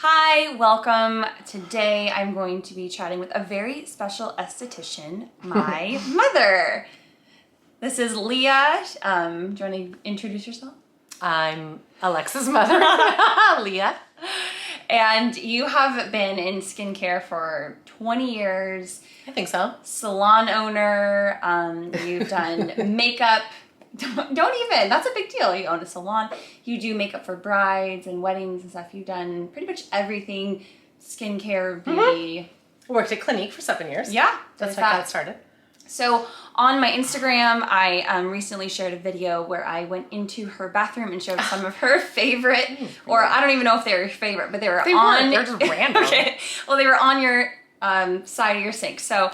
Hi, welcome. Today I'm going to be chatting with a very special esthetician, my mother. This is Leah. Do you want to introduce yourself? I'm Alexa's mother, Leah. And you have been in skincare for 20 years. I think so. Salon owner. You've done makeup. Don't even. That's a big deal. You own a salon. You do makeup for brides and weddings and stuff. You've done pretty much everything skincare, beauty. Worked at Clinique for 7 years. Yeah. That's how I got started. So on my Instagram, I recently shared a video where I went into her bathroom and showed some of her favorite, or I don't even know if they were your favorite, but they were on. They're just random. Okay. Well, they were on your side of your sink. So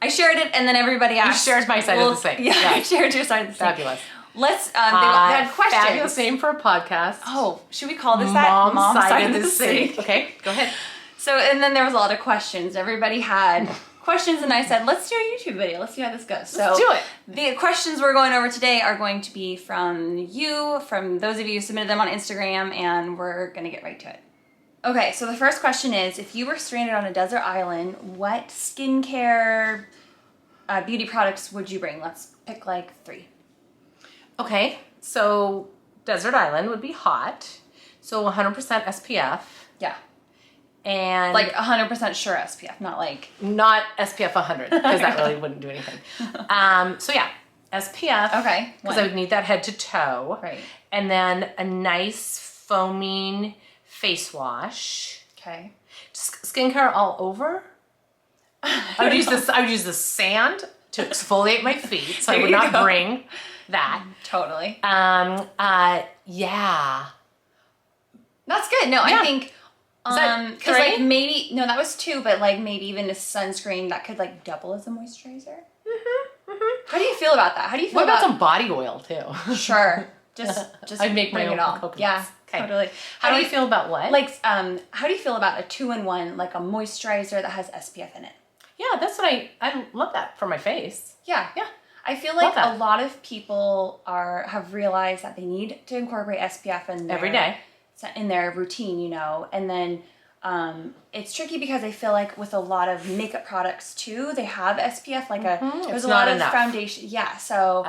I shared it, and then everybody asked. You shared my side of the sink. Yeah, I shared your side of the sink. Fabulous. Let's. They had questions. Fabulous name for a podcast. Oh, should we call this Mom's that? side of the sink. Okay, go ahead. So, and then there was a lot of questions. Everybody had questions, and I said, let's do a YouTube video. Let's see how this goes. Let's do it. The questions we're going over today are going to be from you, from those of you who submitted them on Instagram, and we're going to get right to it. Okay, so the first question is, if you were stranded on a desert island, what skincare beauty products would you bring? Let's pick like 3. Okay, so desert island would be hot. So 100% SPF. Yeah. And like 100% sure SPF, not like... Not SPF 100, because that really wouldn't do anything. So yeah, SPF. Okay. Because I would need that head to toe. Right. And then a nice foaming face wash. Okay. Skincare all over. I would use the sand to exfoliate my feet, so I would not bring that. Totally. Yeah. That's good. No, Yeah. I think... because like maybe, no, that was 2, but like maybe even a sunscreen that could like double as a moisturizer. How do you feel about that? How do you feel what about some body oil too? Sure. Just I'd make bring my it own all. coconuts. Yeah, Okay. totally. How do you feel about what? Like, how do you feel about a 2-in-1, like a moisturizer that has SPF in it? Yeah, that's what I love that for my face. Yeah. Yeah. I feel like a lot of people have realized that they need to incorporate SPF in their, every day in their routine, you know, and then it's tricky because I feel like with a lot of makeup products too, they have SPF, like there's a lot of foundation. Yeah, so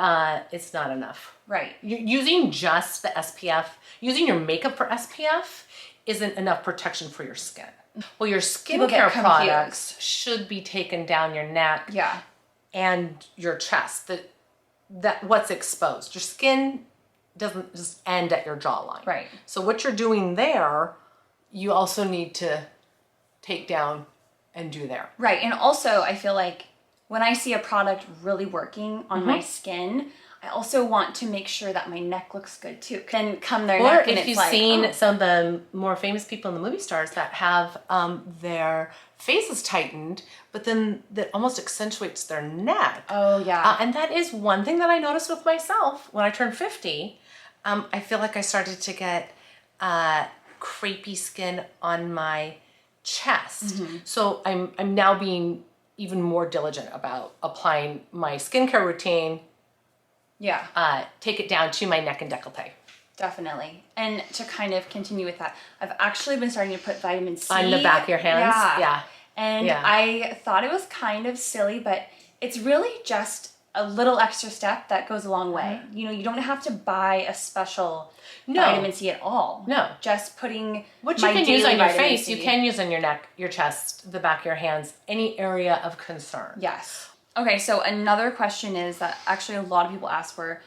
it's not enough. Right. Using just the SPF, using your makeup for SPF isn't enough protection for your skin. Well, your skincare products should be taken down your neck, yeah, and your chest. That what's exposed. Your skin doesn't just end at your jawline. Right. So what you're doing there, you also need to take down and do there. Right. And also I feel like when I see a product really working on my skin, I also want to make sure that my neck looks good too. Then come their neck and it's like... Or if you've seen some of the more famous people in the movie stars that have their faces tightened, but then that almost accentuates their neck. Oh, yeah. And that is one thing that I noticed with myself when I turned 50. I feel like I started to get crepey skin on my chest. So I'm now being even more diligent about applying my skincare routine. Yeah. Take it down to my neck and décolleté. Definitely. And to kind of continue with that, I've actually been starting to put vitamin C on the back of your hands. Yeah. And I thought it was kind of silly, but it's really just a little extra step that goes a long way. You know, you don't have to buy a special vitamin C at all. No. Just putting what you can use on your face, you can use on your neck, your chest, the back of your hands, any area of concern. Yes. Okay, so another question is that actually a lot of people ask for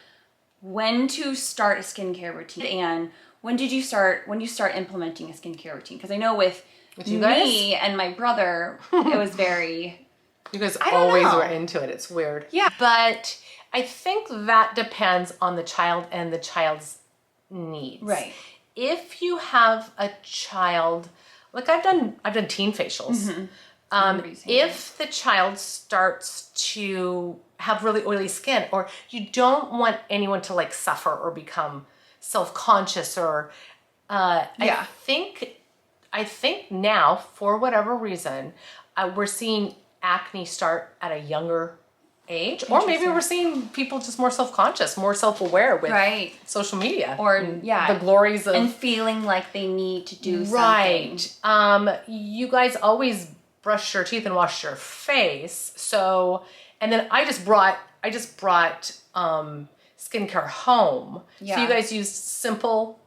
when to start a skincare routine, and when you start implementing a skincare routine? Because I know with you guys? Me and my brother, it was very... You guys always were into it. It's weird. Yeah. But I think that depends on the child and the child's needs. Right. If you have a child, like I've done teen facials. If the child starts to have really oily skin, or you don't want anyone to like suffer or become self-conscious, or I think now, for whatever reason, we're seeing acne start at a younger age, or maybe we're seeing people just more self-conscious, more self-aware with social media, or the glories of and feeling like they need to do right. something. You guys always brush your teeth and wash your face, so and then I just brought skincare home. So you guys used simple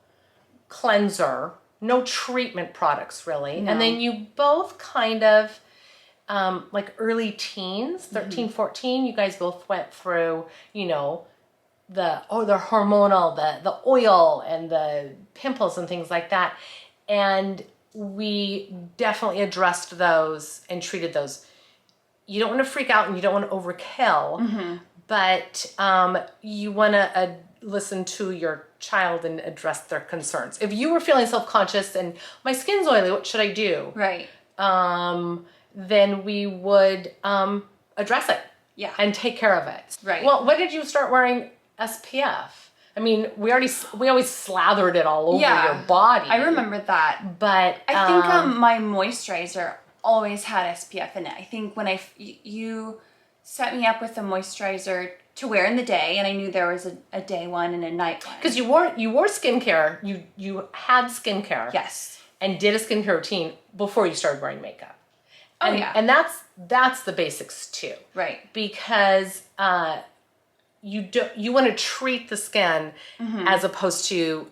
cleanser, no treatment products really, and then you both kind of. Like early teens, 13, 14, you guys both went through, you know, the hormonal, the oil and the pimples and things like that. And we definitely addressed those and treated those. You don't want to freak out and you don't want to overkill, but you want to listen to your child and address their concerns. If you were feeling self-conscious and my skin's oily, what should I do? Right. Then we would address it and take care of it. Right. Well, when did you start wearing SPF? I mean, we always slathered it all over your body. I remember that. But I think my moisturizer always had SPF in it. I think when you set me up with a moisturizer to wear in the day, and I knew there was a day one and a night one. Because you wore skincare, you had skincare. Yes. And did a skincare routine before you started wearing makeup. Oh, and that's the basics too. Right. Because you want to treat the skin as opposed to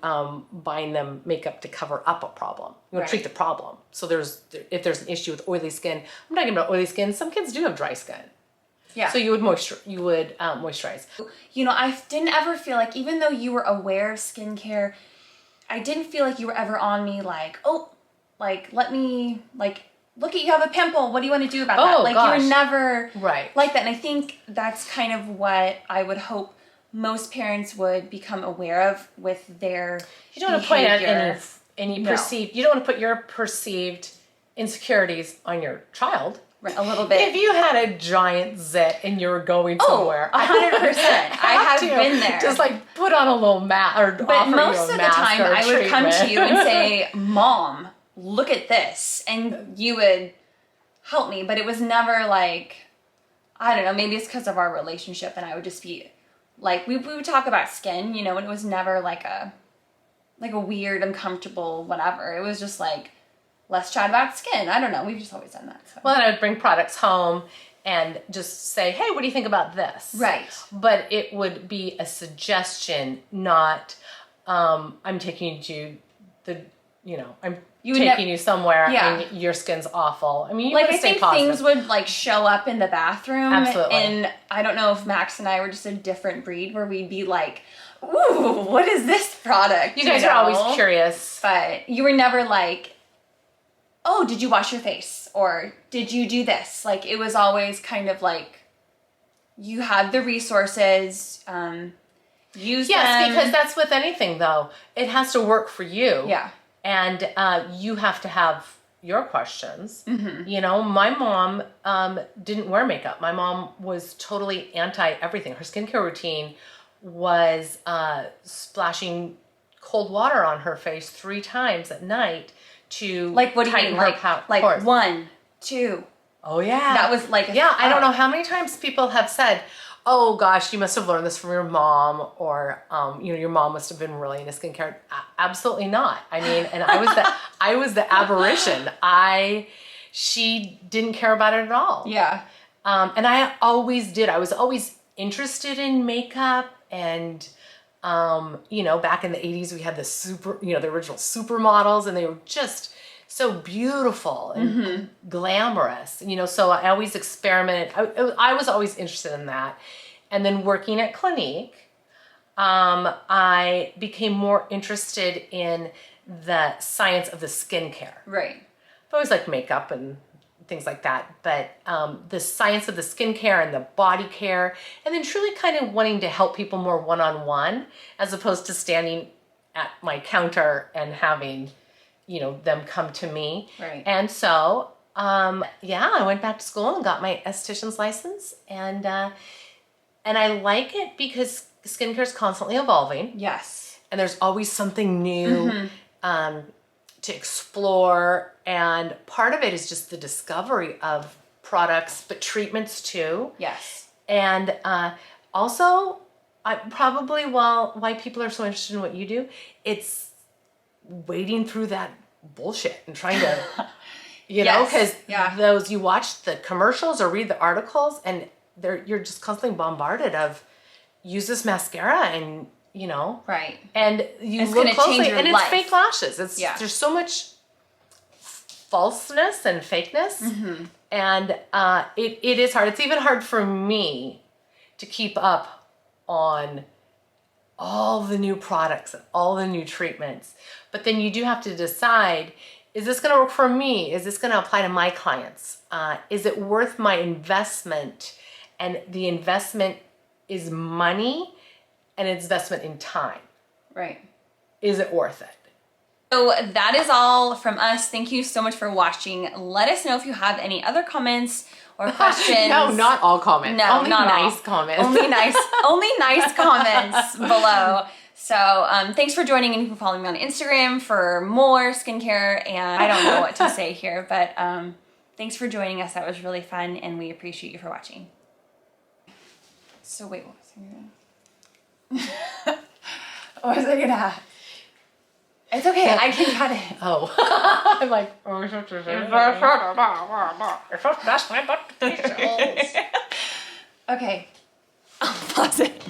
buying them makeup to cover up a problem. You want to treat the problem. So if there's an issue with oily skin, I'm talking about oily skin. Some kids do have dry skin. Yeah. So you would moisturize. You know, I didn't ever feel like, even though you were aware of skincare, I didn't feel like you were ever on me like, oh, like let me like. Look at you have a pimple. What do you want to do about that? Like you were never like that. And I think that's kind of what I would hope most parents would become aware of with their You don't want to point out any perceived. You don't want to put your perceived insecurities on your child. Right, a little bit. If you had a giant zit and you were going somewhere, 100%. I have been there. Just like put on a little mat or but most of the time I would come to you and say, "Mom, look at this," and you would help me, but it was never like, I don't know, maybe it's because of our relationship, and I would just be like, we would talk about skin, you know, and it was never like a weird, uncomfortable whatever. It was just like, let's chat about skin. I don't know, we've just always done that. So. Well, then I would bring products home and just say, hey, what do you think about this? Right. But it would be a suggestion, not I'm taking you to I'm taking you somewhere and your skin's awful. I mean, you like, I think positive. things would like show up in the bathroom. Absolutely. And I don't know if Max and I were just a different breed where we'd be like, ooh, what is this product? You guys are always curious. But you were never like, oh, did you wash your face? Or did you do this? Like, it was always kind of like, you have the resources, use them. Yes, because that's with anything though. It has to work for you. Yeah. And you have to have your questions. You know, my mom didn't wear makeup. My mom was totally anti everything. Her skincare routine was splashing cold water on her face 3 times at night to like, what do you mean? Like 1, 2. Oh yeah. That was like I don't know how many times people have said, oh gosh, you must have learned this from your mom, or your mom must have been really into skincare. Absolutely not. I mean, and I was the aberration. She didn't care about it at all. Yeah. And I always did. I was always interested in makeup, and back in the 80s we had the original supermodels, and they were just so beautiful and glamorous, so I always experimented. I was always interested in that. And then working at Clinique, I became more interested in the science of the skincare. Right. I've always liked makeup and things like that, but the science of the skincare and the body care, and then truly kind of wanting to help people more one-on-one, as opposed to standing at my counter and having them come to me. Right. And so, I went back to school and got my esthetician's license, and I like it because skincare is constantly evolving. Yes. And there's always something new to explore, and part of it is just the discovery of products, but treatments too. Yes. And also, probably why people are so interested in what you do, it's wading through that bullshit and trying to, you know, because those, you watch the commercials or read the articles and you're just constantly bombarded of use this mascara and, you know, right. And you it's look gonna closely change your and life. it's fake lashes. There's so much falseness and fakeness. Mm-hmm. And it is hard. It's even hard for me to keep up on all the new products and all the new treatments. But then you do have to decide, is this going to work for me? Is this going to apply to my clients? Is it worth my investment? And the investment is money and it's investment in time. Right. Is it worth it? So that is all from us. Thank you so much for watching. Let us know if you have any other comments or questions. No, not all comments. No, only not nice all. comments. Only nice comments below. So thanks for joining and for following me on Instagram for more skincare. And I don't know what to say here, but thanks for joining us. That was really fun, and we appreciate you for watching. So wait, what was I gonna? What was I gonna? It's okay, I can cut it. Oh. I'm like, Okay, I'll pause it.